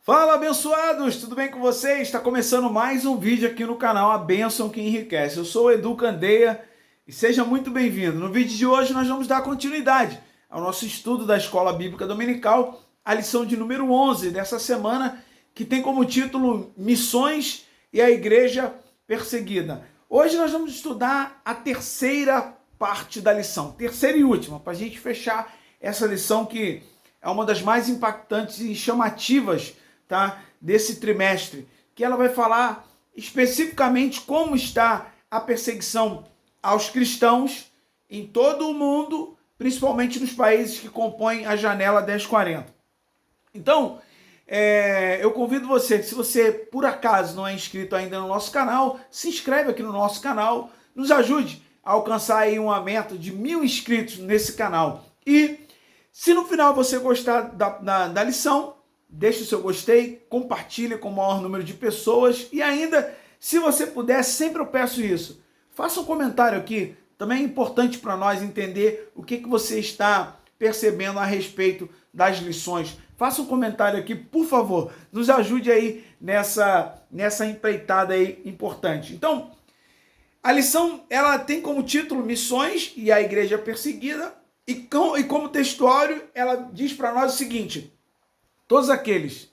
Fala, abençoados! Tudo bem com vocês? Está começando mais um vídeo aqui no canal A Bênção que Enriquece. Eu sou o Edu Candeia e seja muito bem-vindo. No vídeo de hoje nós vamos dar continuidade ao nosso estudo da Escola Bíblica Dominical, a lição de número 11 dessa semana, que tem como título Missões e a Igreja Perseguida. Hoje nós vamos estudar a terceira parte da lição, terceira e última, para a gente fechar essa lição que é uma das mais impactantes e chamativas, tá, desse trimestre, que ela vai falar especificamente como está a perseguição aos cristãos em todo o mundo, principalmente nos países que compõem a janela 1040. Então, eu convido você, se você por acaso não é inscrito ainda no nosso canal, se inscreve aqui no nosso canal, nos ajude a alcançar aí uma meta de 1000 inscritos nesse canal. E se no final você gostar da lição, deixe o seu gostei, compartilhe com o maior número de pessoas e ainda, se você puder, sempre eu peço isso, faça um comentário aqui, também é importante para nós entender o que você está percebendo a respeito das lições. Faça um comentário aqui, por favor, nos ajude aí nessa empreitada aí importante. Então, a lição ela tem como título Missões e a Igreja Perseguida e como textuário ela diz para nós o seguinte: todos aqueles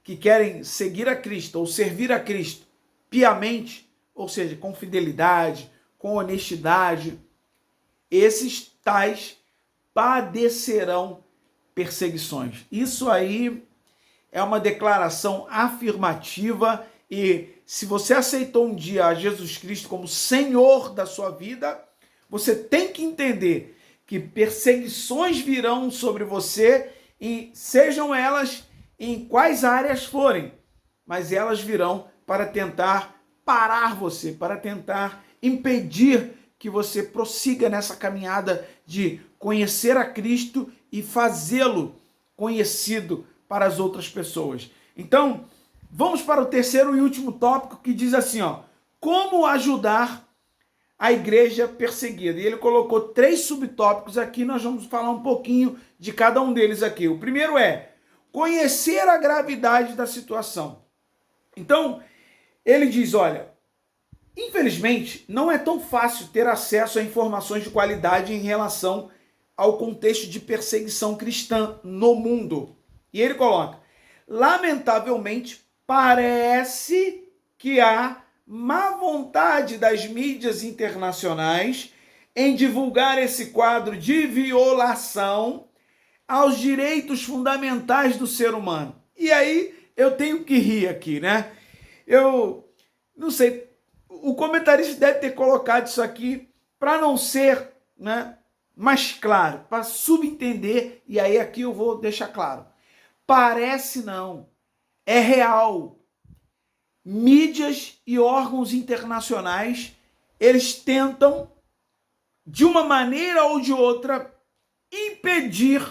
que querem seguir a Cristo ou servir a Cristo piamente, ou seja, com fidelidade, com honestidade, esses tais padecerão perseguições. Isso aí é uma declaração afirmativa e se você aceitou um dia a Jesus Cristo como Senhor da sua vida, você tem que entender que perseguições virão sobre você e sejam elas em quais áreas forem, mas elas virão para tentar parar você, para tentar impedir que você prossiga nessa caminhada de conhecer a Cristo e fazê-lo conhecido para as outras pessoas. Então, vamos para o terceiro e último tópico que diz assim, ó, como ajudar a igreja perseguida. E ele colocou 3 subtópicos aqui, nós vamos falar um pouquinho de cada um deles aqui. O primeiro é conhecer a gravidade da situação. Então, ele diz, olha, infelizmente, não é tão fácil ter acesso a informações de qualidade em relação ao contexto de perseguição cristã no mundo. E ele coloca, lamentavelmente, parece que há má vontade das mídias internacionais em divulgar esse quadro de violação aos direitos fundamentais do ser humano. E aí eu tenho que rir aqui, né? Eu não sei, o comentarista deve ter colocado isso aqui para não ser, né, mais claro, para subentender, e aí aqui eu vou deixar claro. Parece não, é real. Mídias e órgãos internacionais, eles tentam, de uma maneira ou de outra, impedir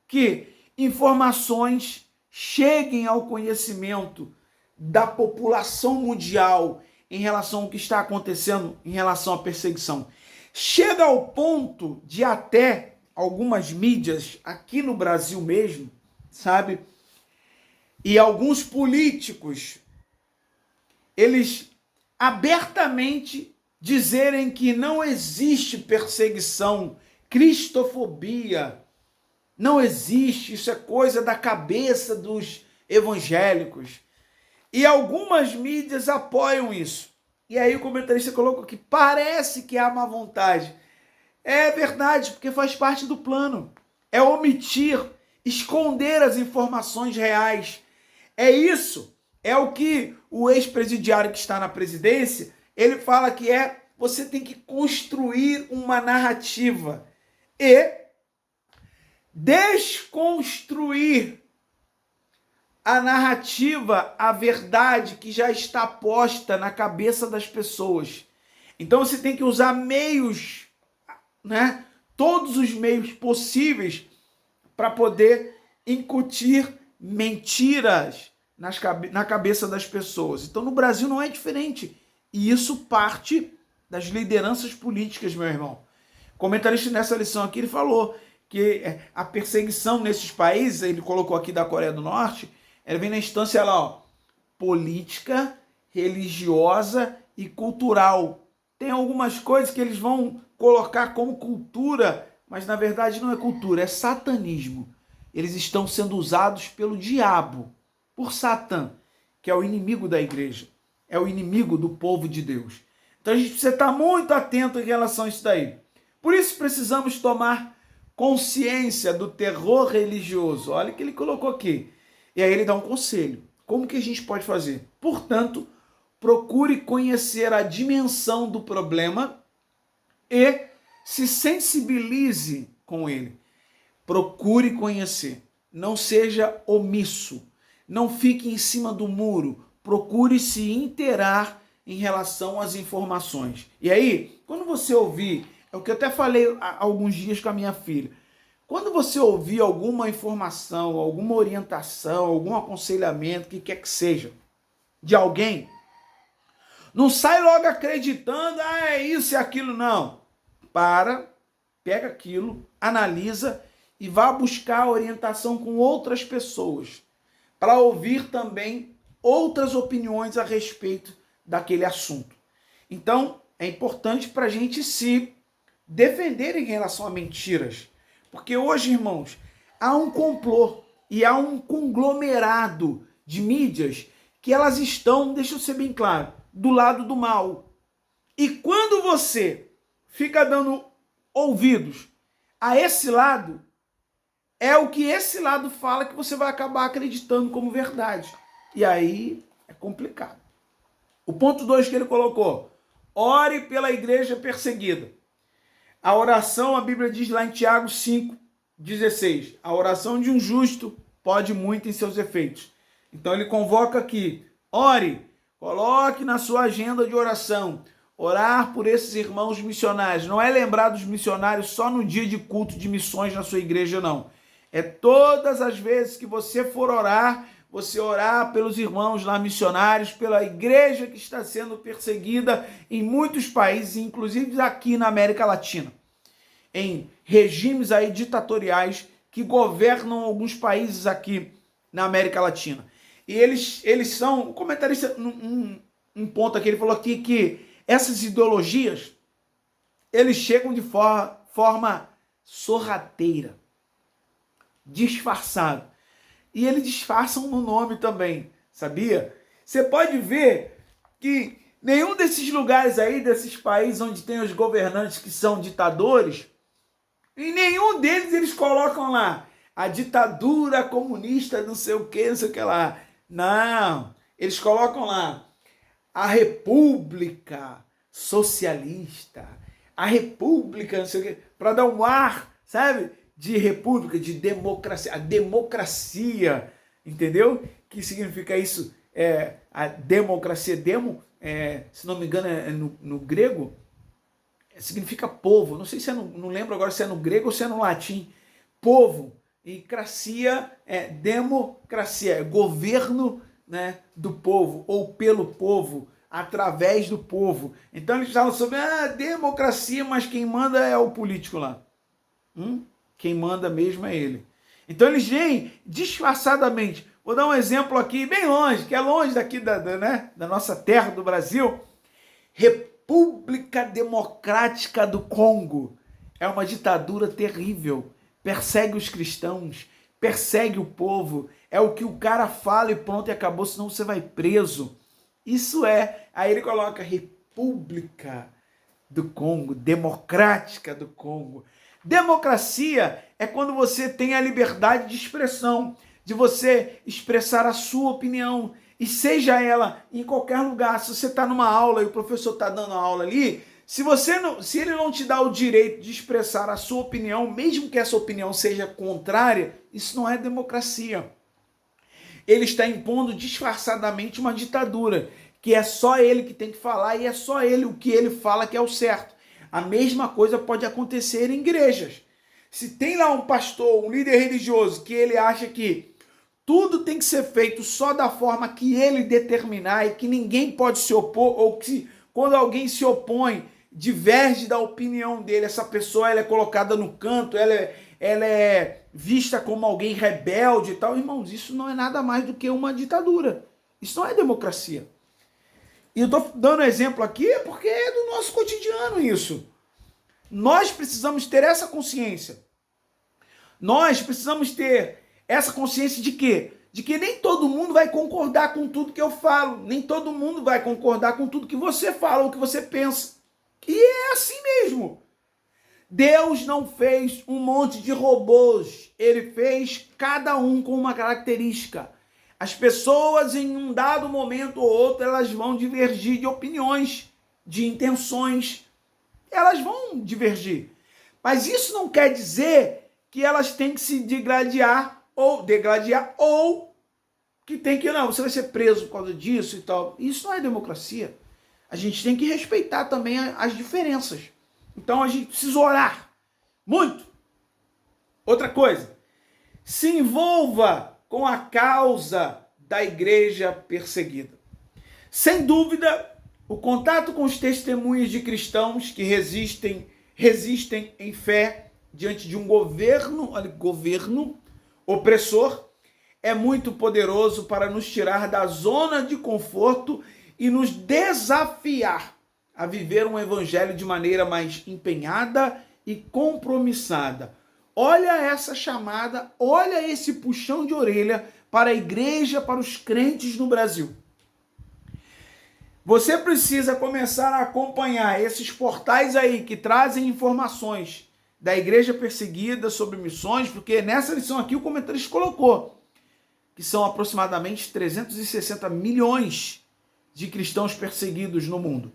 que informações cheguem ao conhecimento da população mundial em relação ao que está acontecendo em relação à perseguição. Chega ao ponto de até algumas mídias, aqui no Brasil mesmo, sabe? E alguns políticos, eles abertamente dizerem que não existe perseguição, cristofobia, não existe, isso é coisa da cabeça dos evangélicos. E algumas mídias apoiam isso. E aí o comentarista colocou que parece que há má vontade. É verdade, porque faz parte do plano. É omitir, esconder as informações reais. É isso. É o que o ex-presidiário que está na presidência, ele fala que você tem que construir uma narrativa e desconstruir a narrativa, a verdade que já está posta na cabeça das pessoas. Então você tem que usar meios, né? Todos os meios possíveis para poder incutir mentiras na cabeça das pessoas. Então no Brasil não é diferente. E isso parte das lideranças políticas, meu irmão. O comentarista nessa lição aqui, ele falou que a perseguição nesses países, ele colocou aqui da Coreia do Norte, Ela vem na instância lá, ó, política, religiosa e cultural. Tem algumas coisas que eles vão colocar como cultura, mas na verdade não é cultura, é satanismo. Eles estão sendo usados pelo diabo, por Satã, que é o inimigo da igreja, é o inimigo do povo de Deus. Então a gente precisa estar muito atento em relação a isso daí. Por isso precisamos tomar consciência do terror religioso. Olha o que ele colocou aqui. E aí ele dá um conselho. Como que a gente pode fazer? Portanto, procure conhecer a dimensão do problema e se sensibilize com ele. Procure conhecer. Não seja omisso. Não fique em cima do muro. Procure se inteirar em relação às informações. E aí, quando você ouvir, é o que eu até falei há alguns dias com a minha filha, quando você ouvir alguma informação, alguma orientação, algum aconselhamento, o que quer que seja, de alguém, não sai logo acreditando, é isso e aquilo, não. Pega aquilo, analisa e vá buscar orientação com outras pessoas, para ouvir também outras opiniões a respeito daquele assunto. Então, é importante para a gente se defender em relação a mentiras. Porque hoje, irmãos, há um complô e há um conglomerado de mídias que elas estão, deixa eu ser bem claro, do lado do mal. E quando você fica dando ouvidos a esse lado, é o que esse lado fala que você vai acabar acreditando como verdade. E aí é complicado. O ponto 2 que ele colocou, ore pela igreja perseguida. A oração, a Bíblia diz lá em Tiago 5,16, a oração de um justo pode muito em seus efeitos. Então ele convoca aqui, ore, coloque na sua agenda de oração, orar por esses irmãos missionários. Não é lembrar dos missionários só no dia de culto de missões na sua igreja, não. É todas as vezes que você for orar, você orar pelos irmãos lá missionários, pela igreja que está sendo perseguida em muitos países, inclusive aqui na América Latina, em regimes aí ditatoriais que governam alguns países aqui na América Latina. E eles são, o comentarista, um ponto aqui, ele falou aqui que essas ideologias, eles chegam de forma sorrateira, disfarçado. E eles disfarçam no nome também, sabia? Você pode ver que nenhum desses lugares aí, desses países onde tem os governantes que são ditadores, em nenhum deles eles colocam lá a ditadura comunista, não sei o que lá. Não, eles colocam lá a república socialista, a república, não sei o que, para dar um ar, sabe? De república, de democracia, a democracia, entendeu? Que significa isso? A democracia, se não me engano, é no grego, significa povo. Não sei se não lembro agora se é no grego ou se é no latim. Povo. E cracia é democracia, é governo, né, do povo, ou pelo povo, através do povo. Então eles falam sobre a democracia, mas quem manda é o político lá. Quem manda mesmo é ele. Então eles vêm disfarçadamente. Vou dar um exemplo aqui, bem longe, que é longe daqui da nossa terra, do Brasil. República Democrática do Congo. É uma ditadura terrível. Persegue os cristãos, persegue o povo. É o que o cara fala e pronto, e acabou, senão você vai preso. Isso é. Aí ele coloca República do Congo, Democrática do Congo. Democracia é quando você tem a liberdade de expressão, de você expressar a sua opinião, e seja ela em qualquer lugar. Se você está numa aula e o professor está dando aula ali, se ele não te dá o direito de expressar a sua opinião, mesmo que essa opinião seja contrária, isso não é democracia. Ele está impondo disfarçadamente uma ditadura, que é só ele que tem que falar e é só ele o que ele fala que é o certo. A mesma coisa pode acontecer em igrejas. Se tem lá um pastor, um líder religioso, que ele acha que tudo tem que ser feito só da forma que ele determinar e que ninguém pode se opor, ou que quando alguém se opõe, diverge da opinião dele, essa pessoa ela é colocada no canto, ela ela é vista como alguém rebelde e tal. Irmãos, isso não é nada mais do que uma ditadura. Isso não é democracia. E eu estou dando exemplo aqui porque é do nosso cotidiano isso. Nós precisamos ter essa consciência. Nós precisamos ter essa consciência de quê? De que nem todo mundo vai concordar com tudo que eu falo. Nem todo mundo vai concordar com tudo que você fala ou que você pensa. E é assim mesmo. Deus não fez um monte de robôs. Ele fez cada um com uma característica. As pessoas, em um dado momento ou outro, elas vão divergir de opiniões, de intenções. Elas vão divergir. Mas isso não quer dizer que elas têm que se degladiar ou que tem que, não, você vai ser preso por causa disso e tal. Isso não é democracia. A gente tem que respeitar também as diferenças. Então a gente precisa orar muito. Outra coisa, se envolva com a causa da igreja perseguida. Sem dúvida, o contato com os testemunhos de cristãos que resistem em fé diante de um governo opressor é muito poderoso para nos tirar da zona de conforto e nos desafiar a viver um evangelho de maneira mais empenhada e compromissada. Olha essa chamada, olha esse puxão de orelha para a igreja, para os crentes no Brasil. Você precisa começar a acompanhar esses portais aí que trazem informações da igreja perseguida sobre missões, porque nessa lição aqui o comentarista colocou que são aproximadamente 360 milhões de cristãos perseguidos no mundo.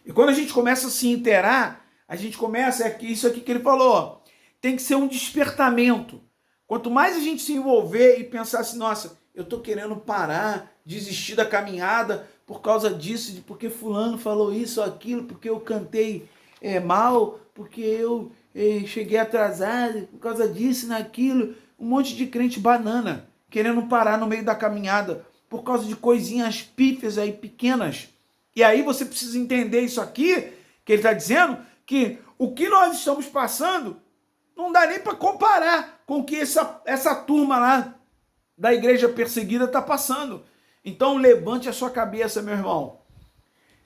E quando a gente começa a se inteirar, a gente começa, isso aqui que ele falou, tem que ser um despertamento. Quanto mais a gente se envolver e pensar assim, nossa, eu estou querendo parar, desistir da caminhada por causa disso, porque fulano falou isso ou aquilo, porque eu cantei mal, porque eu cheguei atrasado, por causa disso e naquilo. Um monte de crente banana, querendo parar no meio da caminhada, por causa de coisinhas pífias aí, pequenas. E aí você precisa entender isso aqui, que ele está dizendo, que o que nós estamos passando não dá nem para comparar com o que essa turma lá da igreja perseguida está passando. Então levante a sua cabeça, meu irmão.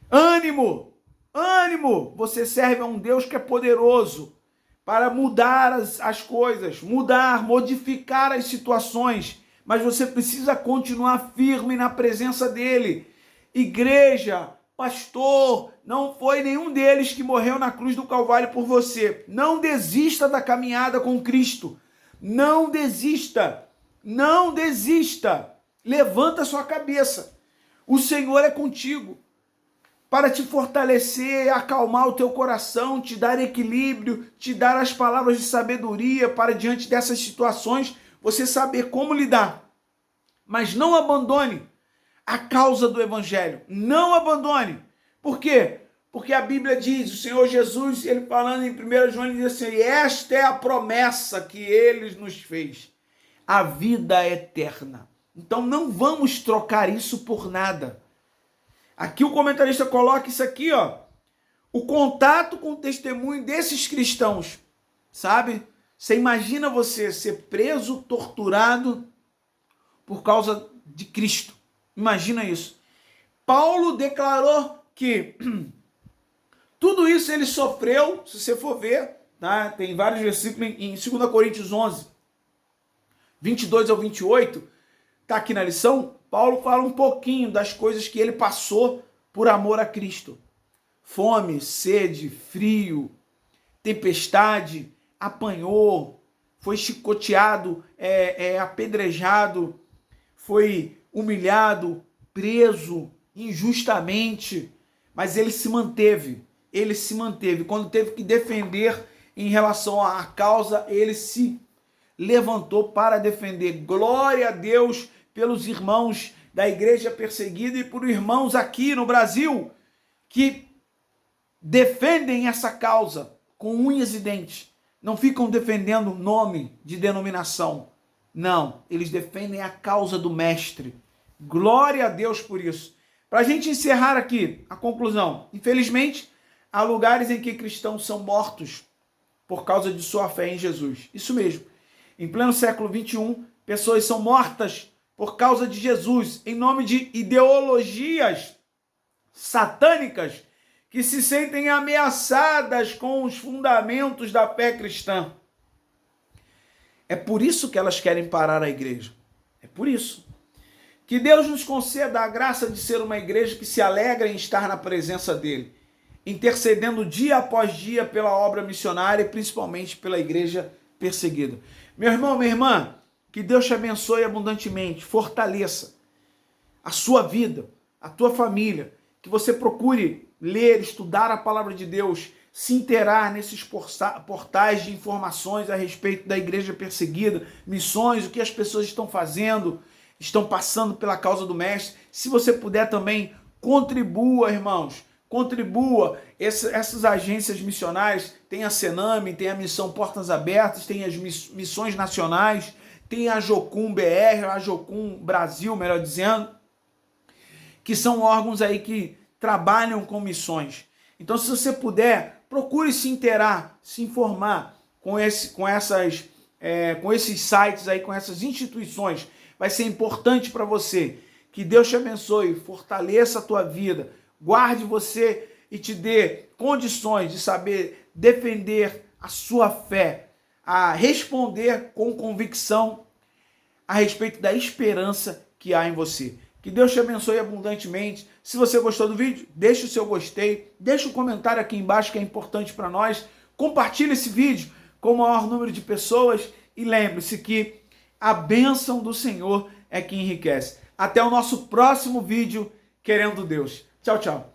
Ânimo! Ânimo! Você serve a um Deus que é poderoso para mudar as coisas, modificar as situações, mas você precisa continuar firme na presença dele. Igreja, pastor, não foi nenhum deles que morreu na cruz do Calvário por você. Não desista da caminhada com Cristo. Não desista. Não desista. Levanta a sua cabeça. O Senhor é contigo para te fortalecer, acalmar o teu coração, te dar equilíbrio, te dar as palavras de sabedoria para diante dessas situações você saber como lidar. Mas não abandone a causa do evangelho. Não abandone. Por quê? Porque a Bíblia diz, o Senhor Jesus, ele falando em 1 João, ele diz assim, esta é a promessa que ele nos fez, a vida eterna. Então não vamos trocar isso por nada. Aqui o comentarista coloca isso aqui, ó, o contato com o testemunho desses cristãos, sabe? Você imagina você ser preso, torturado por causa de Cristo. Imagina isso. Paulo declarou que tudo isso ele sofreu, se você for ver, tá? Tem vários versículos em 2 Coríntios 11, 22 ao 28, tá aqui na lição, Paulo fala um pouquinho das coisas que ele passou por amor a Cristo. Fome, sede, frio, tempestade, apanhou, foi chicoteado, apedrejado, foi humilhado, preso injustamente, mas ele se manteve. Quando teve que defender em relação à causa, ele se levantou para defender. Glória a Deus pelos irmãos da igreja perseguida e por irmãos aqui no Brasil que defendem essa causa com unhas e dentes. Não ficam defendendo nome de denominação. Não, eles defendem a causa do mestre. Glória a Deus por isso. Para a gente encerrar aqui a conclusão. Infelizmente, há lugares em que cristãos são mortos por causa de sua fé em Jesus. Isso mesmo. Em pleno século XXI, pessoas são mortas por causa de Jesus, em nome de ideologias satânicas que se sentem ameaçadas com os fundamentos da fé cristã. É por isso que elas querem parar a igreja. É por isso. Que Deus nos conceda a graça de ser uma igreja que se alegra em estar na presença dele, intercedendo dia após dia pela obra missionária e principalmente pela igreja perseguida. Meu irmão, minha irmã, que Deus te abençoe abundantemente, fortaleça a sua vida, a tua família, que você procure ler, estudar a palavra de Deus, se inteirar nesses portais de informações a respeito da igreja perseguida, missões, o que as pessoas estão fazendo, estão passando pela causa do mestre. Se você puder também, contribua, irmãos, contribua. Essas agências missionárias, tem a Sename, tem a Missão Portas Abertas, tem as missões nacionais, tem a Jocum BR, a Jocum Brasil, melhor dizendo, que são órgãos aí que trabalham com missões. Então, se você puder, procure se inteirar, se informar com esses sites aí, com essas instituições. Vai ser importante para você. Que Deus te abençoe, fortaleça a tua vida, guarde você e te dê condições de saber defender a sua fé, a responder com convicção a respeito da esperança que há em você. Que Deus te abençoe abundantemente. Se você gostou do vídeo, deixe o seu gostei, deixe um comentário aqui embaixo que é importante para nós. Compartilhe esse vídeo com o maior número de pessoas e lembre-se que a bênção do Senhor é que enriquece. Até o nosso próximo vídeo, querendo Deus. Tchau, tchau.